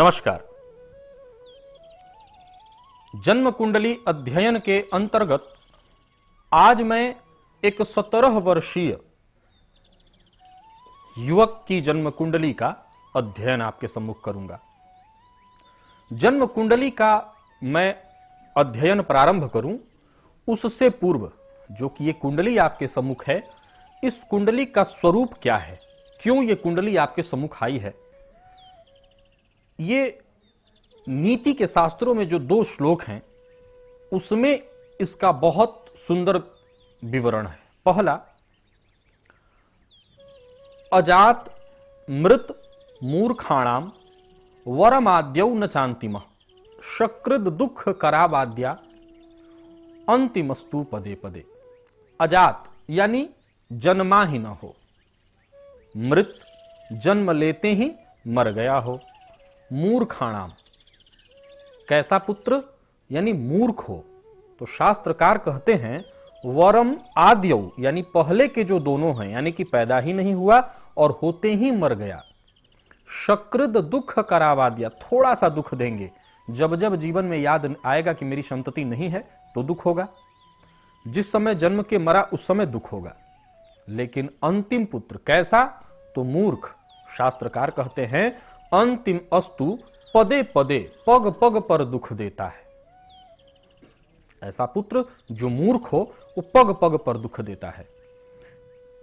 नमस्कार। जन्म कुंडली अध्ययन के अंतर्गत आज मैं एक 17 वर्षीय युवक की जन्म कुंडली का अध्ययन आपके सम्मुख करूंगा। जन्म कुंडली का मैं अध्ययन प्रारंभ करूं उससे पूर्व जो कि ये कुंडली आपके सम्मुख है, इस कुंडली का स्वरूप क्या है, क्यों ये कुंडली आपके सम्मुख आई है, ये नीति के शास्त्रों में जो 2 श्लोक हैं उसमें इसका बहुत सुंदर विवरण है। पहला, अजात मृत मूर्खाणाम वरमाद्यौ न चांतिम शकृद दुख कराबाद्या अंतिमस्तु पदे पदे। अजात यानी जन्मा ही न हो, मृत जन्म लेते ही मर गया हो, मूर्खाणाम कैसा पुत्र यानी मूर्ख हो। तो शास्त्रकार कहते हैं वरम आद्यौ यानी पहले के जो दोनों हैं, यानी कि पैदा ही नहीं हुआ और होते ही मर गया। शकृद दुख करावाद्या, थोड़ा सा दुख देंगे, जब जब जीवन में याद आएगा कि मेरी संतति नहीं है तो दुख होगा, जिस समय जन्म के मरा उस समय दुख होगा। लेकिन अंतिम पुत्र कैसा, तो मूर्ख। शास्त्रकार कहते हैं अंतिम अस्तु पदे पदे, पग पग पर दुख देता है। ऐसा पुत्र जो मूर्ख हो वो पग पग पर दुख देता है।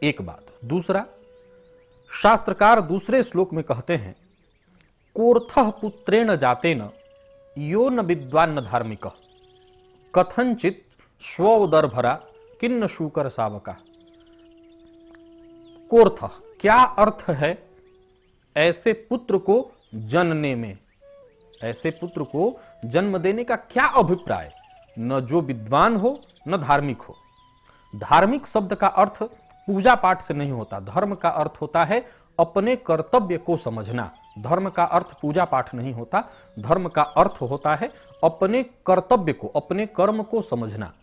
एक बात। दूसरा, शास्त्रकार दूसरे श्लोक में कहते हैं कोर्थः पुत्रेण जातेन यो न विद्वान न धार्मिक कथंचित स्वोदरभरा किन्न शूकर सावका। कोर्थ क्या अर्थ है ऐसे पुत्र को जनने में, ऐसे पुत्र को जन्म देने का क्या अभिप्राय। न जो विद्वान हो न धार्मिक हो। धार्मिक शब्द का अर्थ पूजा पाठ से नहीं होता, धर्म का अर्थ होता है अपने कर्तव्य को समझना। धर्म का अर्थ पूजा पाठ नहीं होता, धर्म का अर्थ होता है अपने कर्तव्य को, अपने कर्म को समझना।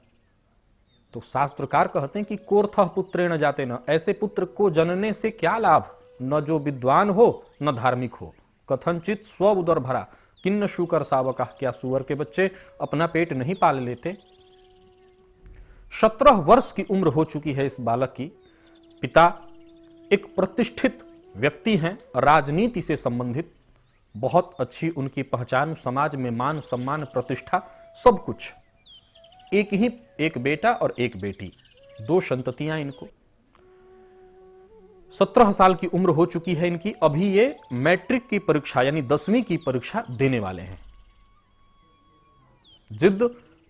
तो शास्त्रकार कहते हैं कि कोर्थः पुत्रेण जातेन, ऐसे पुत्र को जनने से क्या लाभ, न जो विद्वान हो न धार्मिक हो। कथनचित स्व उदर भरा किन्न शूकर सावका, क्या सुअर के बच्चे अपना पेट नहीं पाल लेते। 17 वर्ष की उम्र हो चुकी है इस बालक की। पिता एक प्रतिष्ठित व्यक्ति हैं, राजनीति से संबंधित, बहुत अच्छी उनकी पहचान, समाज में मान सम्मान प्रतिष्ठा सब कुछ। एक बेटा और एक बेटी, 2 संततियां इनको। 17 साल की उम्र हो चुकी है इनकी। अभी ये मैट्रिक की परीक्षा यानी 10वीं की परीक्षा देने वाले हैं। जिद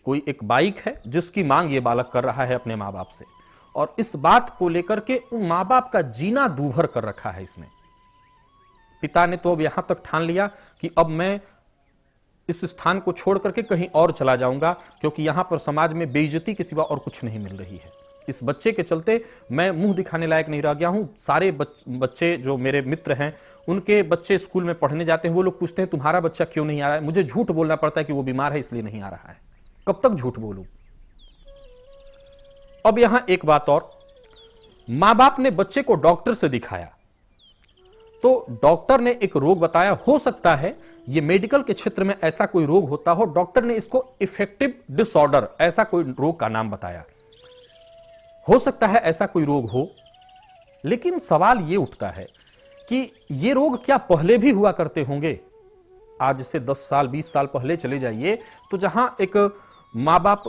कोई एक बाइक है जिसकी मांग ये बालक कर रहा है अपने मां बाप से, और इस बात को लेकर के उन मां बाप का जीना दूभर कर रखा है इसने। पिता ने तो अब यहां तक ठान लिया कि अब मैं इस स्थान को छोड़ करके कहीं और चला जाऊंगा, क्योंकि यहां पर समाज में बेइज्जती के सिवा और कुछ नहीं मिल रही है। इस बच्चे के चलते मैं मुंह दिखाने लायक नहीं रह गया हूं। सारे बच्चे जो मेरे मित्र हैं उनके बच्चे स्कूल में पढ़ने जाते हैं, वो लोग पूछते हैं तुम्हारा बच्चा क्यों नहीं आ रहा है। मुझे झूठ बोलना पड़ता है कि वो बीमार है इसलिए नहीं आ रहा है। कब तक झूठ बोलूं। अब यहां एक बात और, मां बाप ने बच्चे को डॉक्टर से दिखाया तो डॉक्टर ने एक रोग बताया। हो सकता है ये मेडिकल के क्षेत्र में ऐसा कोई रोग होता हो, डॉक्टर ने इसको इफेक्टिव डिसऑर्डर ऐसा कोई रोग का नाम बताया। हो सकता है ऐसा कोई रोग हो, लेकिन सवाल यह उठता है कि ये रोग क्या पहले भी हुआ करते होंगे। आज से 10 साल 20 साल पहले चले जाइए तो जहां एक मां बाप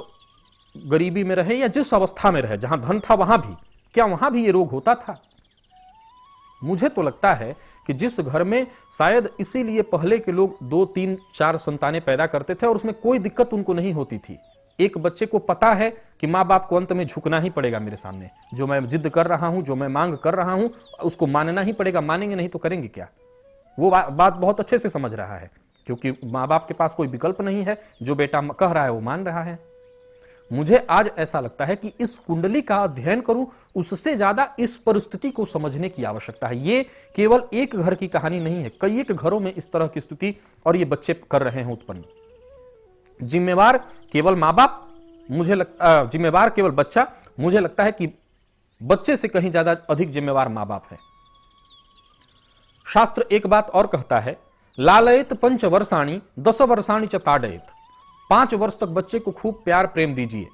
गरीबी में रहे या जिस अवस्था में रहे, जहां धन था वहां भी, क्या वहां भी ये रोग होता था। मुझे तो लगता है कि जिस घर में शायद इसीलिए पहले के लोग 2 3 4 संतानें पैदा करते थे और उसमें कोई दिक्कत उनको नहीं होती थी। एक बच्चे को पता है कि मां बाप को अंत में झुकना ही पड़ेगा मेरे सामने, जो मैं जिद कर रहा हूं, जो मैं मांग कर रहा हूं उसको मानना ही पड़ेगा। मानेंगे नहीं तो करेंगे क्या। वो बात बहुत अच्छे से समझ रहा है, क्योंकि मां बाप के पास कोई विकल्प नहीं है। जो बेटा कह रहा है वो मान रहा है। मुझे आज ऐसा लगता है कि इस कुंडली का अध्ययन करूं, उससे ज्यादा इस परिस्थिति को समझने की आवश्यकता है। ये केवल एक घर की कहानी नहीं है, कई एक घरों में इस तरह की स्थिति और ये बच्चे कर रहे हैं उत्पन्न। जिम्मेवार केवल मां बाप, जिम्मेवार केवल बच्चा। मुझे लगता है कि बच्चे से कहीं ज्यादा अधिक जिम्मेवार मां बाप है। शास्त्र एक बात और कहता है लालयत 5 वर्षाणी 10 वर्षाणी च ताड़यत। 5 वर्ष तक बच्चे को खूब प्यार प्रेम दीजिए,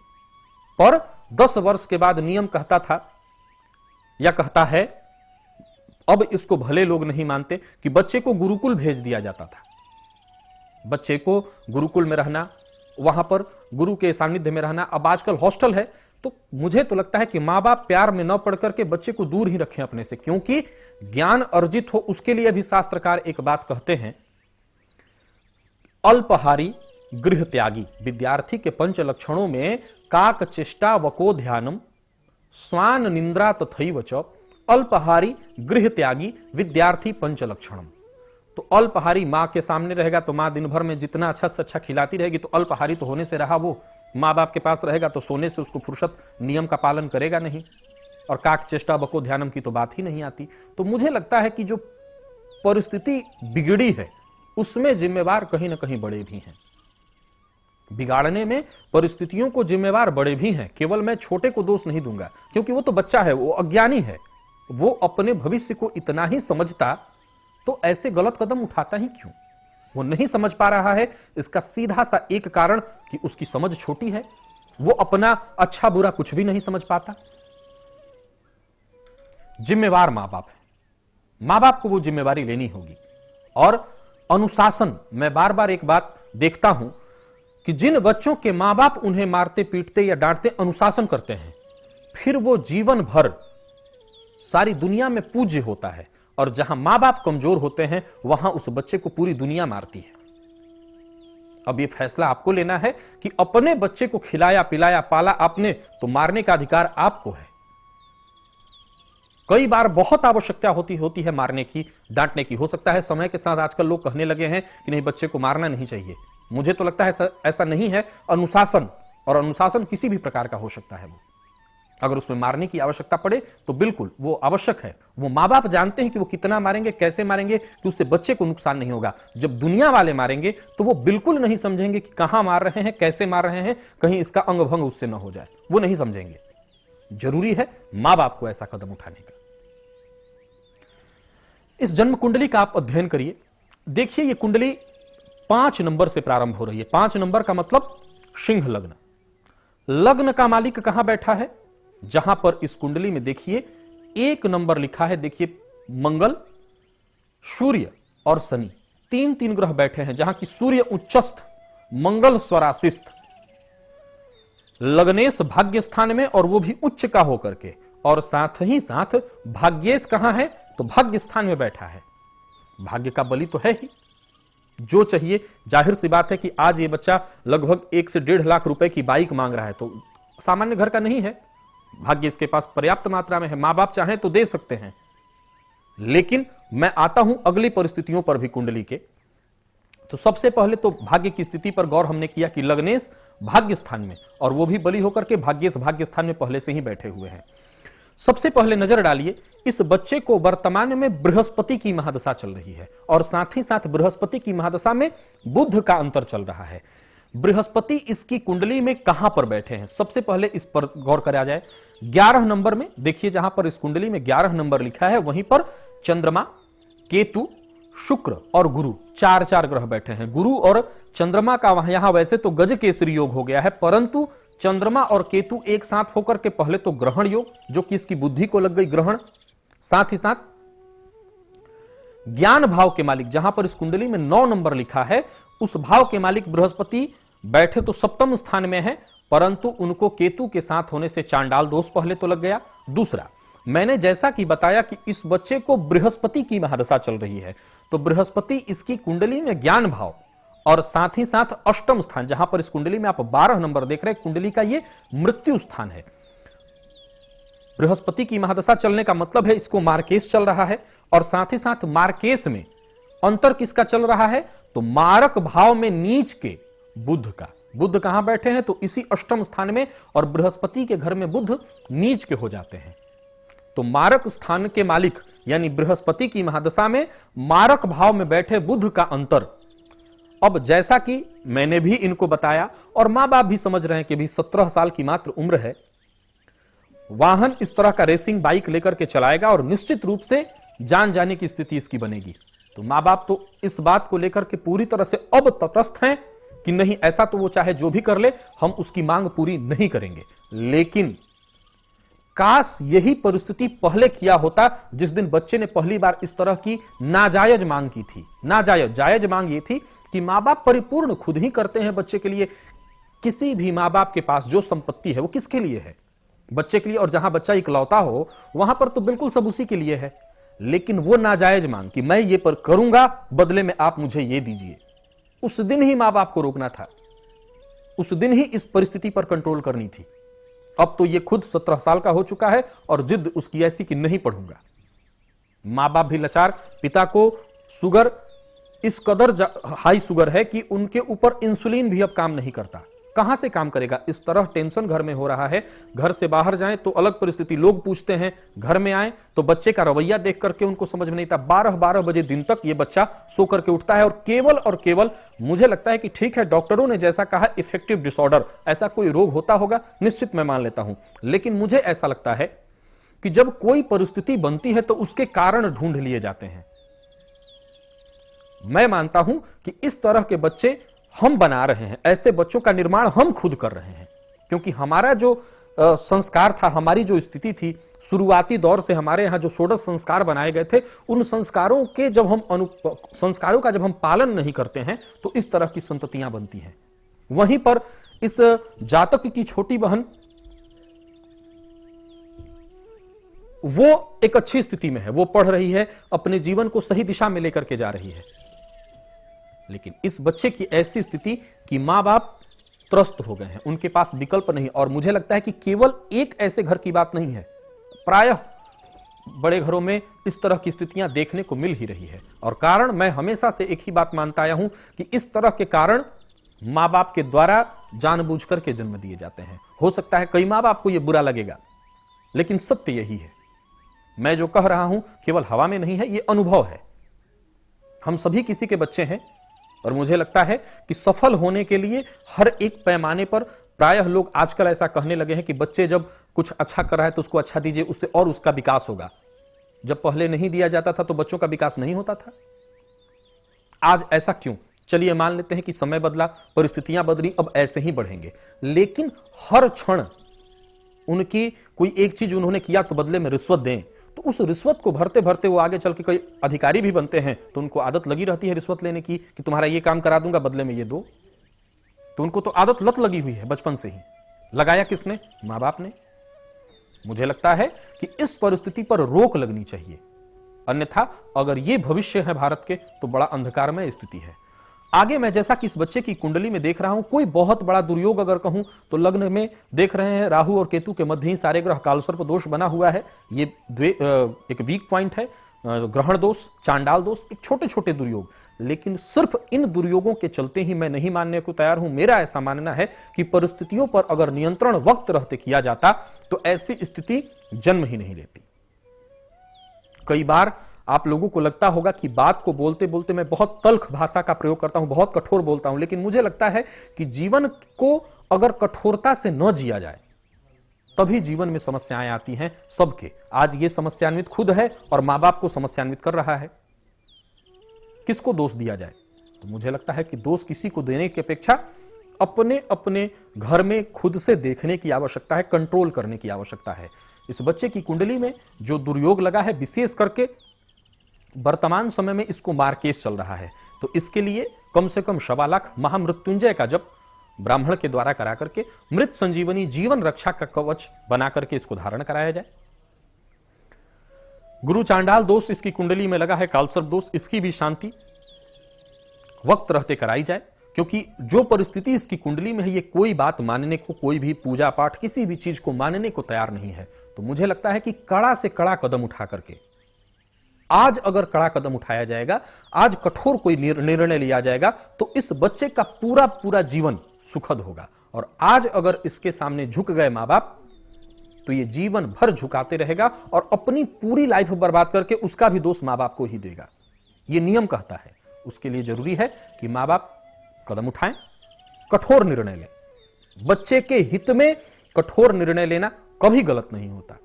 पर 10 वर्ष के बाद नियम कहता था या कहता है, अब इसको भले लोग नहीं मानते, कि बच्चे को गुरुकुल भेज दिया जाता था। बच्चे को गुरुकुल में रहना, वहां पर गुरु के सानिध्य में रहना। अब आजकल हॉस्टल है, तो मुझे तो लगता है कि मां बाप प्यार में न पढ़ करके बच्चे को दूर ही रखें अपने से, क्योंकि ज्ञान अर्जित हो उसके लिए भी शास्त्रकार एक बात कहते हैं, अल्पहारी गृह त्यागी। विद्यार्थी के 5 लक्षणों में काक चेष्टा वको ध्यानम स्वान निंद्रा तथैव च अल्पहारी गृह त्यागी विद्यार्थी 5 लक्षणम। तो अल्पहारी मां के सामने रहेगा तो मां दिन भर में जितना अच्छा से अच्छा खिलाती रहेगी, तो अल्पहारी तो होने से रहा वो। मां बाप के पास रहेगा तो सोने से उसको फुर्सत, नियम का पालन करेगा नहीं, और काक चेष्टा बको ध्यानम की तो बात ही नहीं आती। तो मुझे लगता है कि जो परिस्थिति बिगड़ी है उसमें जिम्मेवार कहीं ना कहीं बड़े भी हैं। बिगाड़ने में परिस्थितियों को जिम्मेवार बड़े भी हैं। केवल मैं छोटे को दोष नहीं दूंगा, क्योंकि वो तो बच्चा है, वो अज्ञानी है, वो अपने भविष्य को इतना ही समझता तो ऐसे गलत कदम उठाता ही क्यों? वो नहीं समझ पा रहा है, इसका सीधा सा एक कारण कि उसकी समझ छोटी है, वो अपना अच्छा बुरा कुछ भी नहीं समझ पाता। जिम्मेवार मां बाप है, मां बाप को वो जिम्मेवारी लेनी होगी। और अनुशासन, मैं बार बार एक बात देखता हूं कि जिन बच्चों के मां बाप उन्हें मारते पीटते या डांटते अनुशासन करते हैं, फिर वो जीवन भर सारी दुनिया में पूज्य होता है। और जहां मां बाप कमजोर होते हैं वहां उस बच्चे को पूरी दुनिया मारती है। अब यह फैसला आपको लेना है कि अपने बच्चे को खिलाया पिलाया पाला आपने, तो मारने का अधिकार आपको है। कई बार बहुत आवश्यकता होती है मारने की, डांटने की। हो सकता है समय के साथ आजकल लोग कहने लगे हैं कि नहीं, बच्चे को मारना नहीं चाहिए। मुझे तो लगता है ऐसा नहीं है। अनुशासन, और अनुशासन किसी भी प्रकार का हो सकता है। वो अगर उसमें मारने की आवश्यकता पड़े तो बिल्कुल वो आवश्यक है। वो मां बाप जानते हैं कि वो कितना मारेंगे, कैसे मारेंगे, कि उससे बच्चे को नुकसान नहीं होगा। जब दुनिया वाले मारेंगे तो वो बिल्कुल नहीं समझेंगे कि कहां मार रहे हैं, कैसे मार रहे हैं, कहीं इसका अंग भंग उससे न हो जाए, वो नहीं समझेंगे। जरूरी है मां बाप को ऐसा कदम उठाने का। इस जन्म कुंडली का आप अध्ययन करिए। देखिए, ये कुंडली 5 नंबर से प्रारंभ हो रही है। 5 नंबर का मतलब सिंह लग्न। लग्न का मालिक कहां बैठा है? जहां पर इस कुंडली में देखिए 1 नंबर लिखा है, देखिए मंगल, सूर्य और शनि, 3 ग्रह बैठे हैं। जहां की सूर्य उच्चस्थ, मंगल स्वराशिस्थ, लग्नेश भाग्य स्थान में, और वो भी उच्च का होकर के। और साथ ही साथ भाग्येश कहां है? तो भाग्य स्थान में बैठा है। भाग्य का बली तो है ही, जो चाहिए। जाहिर सी बात है कि आज ये बच्चा लगभग 1 से 1.5 लाख रुपए की बाइक मांग रहा है, तो सामान्य घर का नहीं है। भाग्य इसके पास पर्याप्त मात्रा में है, मां बाप चाहें तो दे सकते हैं। लेकिन मैं आता हूं अगली परिस्थितियों पर भी कुंडली के। तो सबसे पहले तो भाग्य की स्थिति पर गौर हमने किया कि लग्नेश भाग्य स्थान में, और वो भी बली होकर के भाग्येश भाग्य स्थान में पहले से ही बैठे हुए हैं। सबसे पहले नजर डालिए, इस बच्चे को वर्तमान में बृहस्पति की महादशा चल रही है, और साथ ही साथ बृहस्पति की महादशा में बुध का अंतर चल रहा है। बृहस्पति इसकी कुंडली में कहां पर बैठे हैं? सबसे पहले इस पर गौर करा जाए। 11 नंबर में देखिए, जहां पर इस कुंडली में 11 नंबर लिखा है, वहीं पर चंद्रमा, केतु, शुक्र और गुरु, 4 ग्रह बैठे हैं। गुरु और चंद्रमा का यहां वैसे तो गज केसरी योग हो गया है, परंतु चंद्रमा और केतु एक साथ होकर के पहले तो ग्रहण योग, जो कि इसकी बुद्धि को लग गई ग्रहण। साथ ही साथ ज्ञान भाव के मालिक, जहां पर इस कुंडली में 9 नंबर लिखा है, उस भाव के मालिक बृहस्पति बैठे तो सप्तम स्थान में है, परंतु उनको केतु के साथ होने से चांडाल दोष पहले तो लग गया। दूसरा, मैंने जैसा कि बताया कि इस बच्चे को बृहस्पति की महादशा चल रही है, तो बृहस्पति इसकी कुंडली में ज्ञान भाव और साथ ही साथ अष्टम स्थान, जहां पर इस कुंडली में आप 12 नंबर देख रहे हैं, कुंडली का ये मृत्यु स्थान है। बृहस्पति की महादशा चलने का मतलब है इसको मार्केश चल रहा है, और साथ ही साथ मार्केश में अंतर किसका चल रहा है? तो मारक भाव में नीच के बुध का। बुध कहां बैठे हैं? तो इसी अष्टम स्थान में, और बृहस्पति के घर में बुध नीच के हो जाते हैं। तो मारक स्थान के मालिक यानी बृहस्पति की महादशा में मारक भाव में बैठे बुध का अंतर। अब जैसा कि मैंने भी इनको बताया और मां बाप भी समझ रहे हैं कि भी 17 साल की मात्र उम्र है, वाहन इस तरह का रेसिंग बाइक लेकर के चलाएगा और निश्चित रूप से जान जाने की स्थिति इसकी बनेगी। तो मां बाप तो इस बात को लेकर के पूरी तरह से अब तटस्थ हैं कि नहीं, ऐसा तो वो चाहे जो भी कर ले, हम उसकी मांग पूरी नहीं करेंगे। लेकिन काश यही परिस्थिति पहले किया होता, जिस दिन बच्चे ने पहली बार इस तरह की नाजायज मांग की थी। जायज मांग ये थी कि मां बाप परिपूर्ण खुद ही करते हैं बच्चे के लिए। किसी भी मां बाप के पास जो संपत्ति है वो किसके लिए है? बच्चे के लिए। और जहां बच्चा इकलौता हो वहां पर तो बिल्कुल सब उसी के लिए है। लेकिन वो नाजायज मांग कि मैं ये पर करूंगा, बदले में आप मुझे ये दीजिए, उस दिन ही मां बाप को रोकना था। उस दिन ही इस परिस्थिति पर कंट्रोल करनी थी। अब तो ये खुद 17 साल का हो चुका है और जिद उसकी ऐसी कि नहीं पढ़ूंगा। मां बाप भी लाचार। पिता को शुगर इस कदर हाई शुगर है कि उनके ऊपर इंसुलिन भी अब काम नहीं करता। कहां से काम करेगा? इस तरह टेंशन घर में हो रहा है। घर से बाहर जाएं तो अलग परिस्थिति, लोग पूछते हैं, घर में आए तो बच्चे का रवैया देख करके उनको समझ में नहीं था। 12-12 बजे दिन तक यह बच्चा सो करके उठता है और केवल मुझे लगता है कि ठीक है, डॉक्टरों ने जैसा कहा इफेक्टिव डिसऑर्डर, ऐसा कोई रोग होता होगा, निश्चित मैं मान लेता हूं। लेकिन मुझे ऐसा लगता है कि जब कोई परिस्थिति बनती है तो उसके कारण ढूंढ लिए जाते हैं। मैं मानता हूं कि इस तरह के बच्चे हम बना रहे हैं, ऐसे बच्चों का निर्माण हम खुद कर रहे हैं। क्योंकि हमारा जो संस्कार था, हमारी जो स्थिति थी, शुरुआती दौर से हमारे यहां जो षोडश संस्कार बनाए गए थे, उन संस्कारों के संस्कारों का जब हम पालन नहीं करते हैं तो इस तरह की संततियां बनती हैं। वहीं पर इस जातक की छोटी बहन, वो एक अच्छी स्थिति में है, वो पढ़ रही है, अपने जीवन को सही दिशा में लेकर के जा रही है। लेकिन इस बच्चे की ऐसी स्थिति कि मां बाप त्रस्त हो गए हैं, उनके पास विकल्प नहीं। और मुझे लगता है कि केवल एक ऐसे घर की बात नहीं है, प्रायः बड़े घरों में इस तरह की स्थितियां देखने को मिल ही रही है। और कारण मैं हमेशा से एक ही बात मानता आया हूं कि इस तरह के कारण मां बाप के द्वारा जानबूझ करके जन्म दिए जाते हैं। हो सकता है कई मां बाप को यह बुरा लगेगा, लेकिन सत्य यही है। मैं जो कह रहा हूं केवल हवा में नहीं है, यह अनुभव है। हम सभी किसी के बच्चे हैं और मुझे लगता है कि सफल होने के लिए हर एक पैमाने पर प्रायः लोग आजकल ऐसा कहने लगे हैं कि बच्चे जब कुछ अच्छा कर रहा है तो उसको अच्छा दीजिए, उससे और उसका विकास होगा। जब पहले नहीं दिया जाता था तो बच्चों का विकास नहीं होता था। आज ऐसा क्यों? चलिए मान लेते हैं कि समय बदला, परिस्थितियां बदली, अब ऐसे ही बढ़ेंगे। लेकिन हर क्षण उनकी कोई एक चीज उन्होंने किया तो बदले में रिश्वत दें, तो उस रिश्वत को भरते भरते वो आगे चल के कोई अधिकारी भी बनते हैं तो उनको आदत लगी रहती है रिश्वत लेने की कि तुम्हारा ये काम करा दूंगा, बदले में ये दो। तो उनको तो आदत लत लगी हुई है बचपन से ही। लगाया किसने? मां बाप ने। मुझे लगता है कि इस परिस्थिति पर रोक लगनी चाहिए, अन्यथा अगर ये भविष्य है भारत के तो बड़ा अंधकारमय स्थिति है। आगे मैं जैसा कि इस बच्चे की कुंडली में देख रहा हूं, कोई बहुत बड़ा दुर्योग अगर कहूं तो लग्न में देख रहे हैं राहु और केतु के मध्य ही सारे ग्रह कालसर्प दोष बना हुआ है। ये एक वीक पॉइंट है, ग्रहण दोष, चांडाल दोष, एक छोटे छोटे दुर्योग। लेकिन सिर्फ इन दुर्योगों के चलते ही मैं नहीं मानने को तैयार हूं। मेरा ऐसा मानना है कि परिस्थितियों पर अगर नियंत्रण वक्त रहते किया जाता तो ऐसी स्थिति जन्म ही नहीं लेती। कई बार आप लोगों को लगता होगा कि बात को बोलते बोलते मैं बहुत तल्ख भाषा का प्रयोग करता हूं, बहुत कठोर बोलता हूं, लेकिन मुझे लगता है कि जीवन को अगर कठोरता से न जिया जाए तभी जीवन में समस्याएं आती हैं सबके। आज ये समस्यान्वित खुद है और मां बाप को समस्यान्वित कर रहा है। किसको दोष दिया जाए? तो मुझे लगता है कि दोष किसी को देने की अपेक्षा अपने अपने घर में खुद से देखने की आवश्यकता है, कंट्रोल करने की आवश्यकता है। इस बच्चे की कुंडली में जो दुर्योग लगा है, विशेष करके वर्तमान समय में इसको मारकेस चल रहा है, तो इसके लिए कम से कम 1.25 लाख महामृत्युंजय का जप ब्राह्मण के द्वारा करा करके मृत संजीवनी जीवन रक्षा का कवच बना करके इसको धारण कराया जाए। गुरु चांडाल दोष इसकी कुंडली में लगा है, कालसर्प दोष, इसकी भी शांति वक्त रहते कराई जाए। क्योंकि जो परिस्थिति इसकी कुंडली में है, ये कोई बात मानने को, कोई भी पूजा पाठ, किसी भी चीज को मानने को तैयार नहीं है। तो मुझे लगता है कि कड़ा से कड़ा कदम उठा करके, आज अगर कड़ा कदम उठाया जाएगा, आज कठोर कोई निर्णय लिया जाएगा, तो इस बच्चे का पूरा पूरा जीवन सुखद होगा। और आज अगर इसके सामने झुक गए मां बाप तो ये जीवन भर झुकाते रहेगा और अपनी पूरी लाइफ बर्बाद करके उसका भी दोष मां बाप को ही देगा। ये नियम कहता है। उसके लिए जरूरी है कि मां बाप कदम उठाएं, कठोर निर्णय लें। बच्चे के हित में कठोर निर्णय लेना कभी गलत नहीं होता।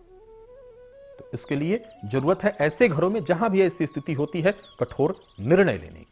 तो इसके लिए जरूरत है ऐसे घरों में जहां भी ऐसी स्थिति होती है कठोर निर्णय लेने की।